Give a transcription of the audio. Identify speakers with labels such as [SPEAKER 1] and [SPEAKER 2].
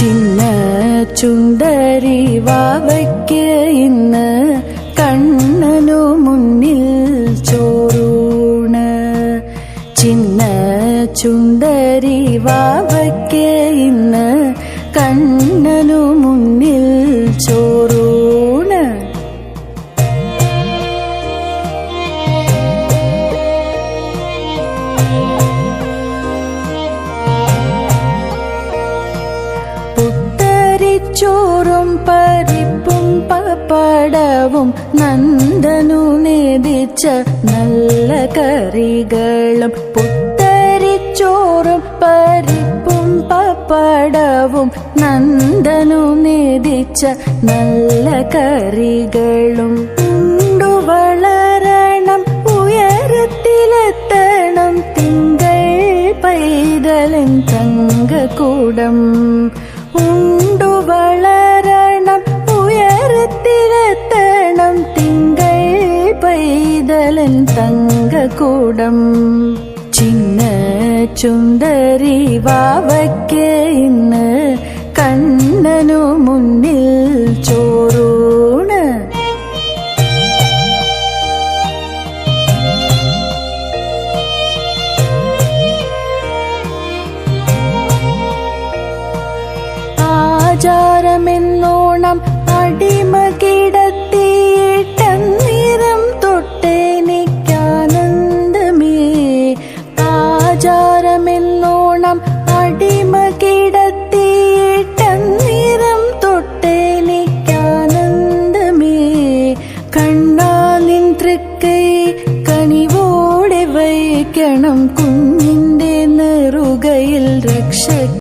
[SPEAKER 1] ചിന്ന ചുണ്ടരി വാവയ്ക്ക് ഇന്ന് കണ്ണനു മുന്നിൽ ചോറൂണ്. ചിന്ന ചുണ്ടരി വാവയ്ക്ക് ഇന്ന് കണ്ണനു മുന്നിൽ ചോറൂണ്. ചോറും പരിപ്പും പപ്പടവും നന്ദനു നേദിച്ച നല്ല കറികളും. പുത്തരിച്ചോറും പരിപ്പും പപ്പടവും നന്ദനു നേദിച്ച നല്ല കറികളും. ഉണ്ടു വളരണം ഉയരത്തിലെത്തണം തിങ്കൾ പൈതലൻ തങ്കക്കൂടം. ഉണ്ടു വളരണം ഉയരത്തിലെത്തണം തിങ്കൾ പൈതലൻ തങ്കക്കൂടം. ചിന്ന ചുണ്ടരി വാവയ്ക്ക് ഇന്ന് കണ്ണനു മുന്നിൽ ചോറൂണ്. ആചാരമെന്നോണം അടിമ കിടത്തിയിട്ടന്നേരം തൊട്ടെനിക്കാനന്ദമേ. ആചാരമെന്നോണം അടിമ കിടത്തിയിട്ടന്നേരം തൊട്ടെനിക്കാനന്ദമേ. കണ്ണാ നിൻ തൃക്കൈ കനിവോടെ വയ്ക്കണം കുഞ്ഞിന്റെ നെറുകയിൽ രക്ഷ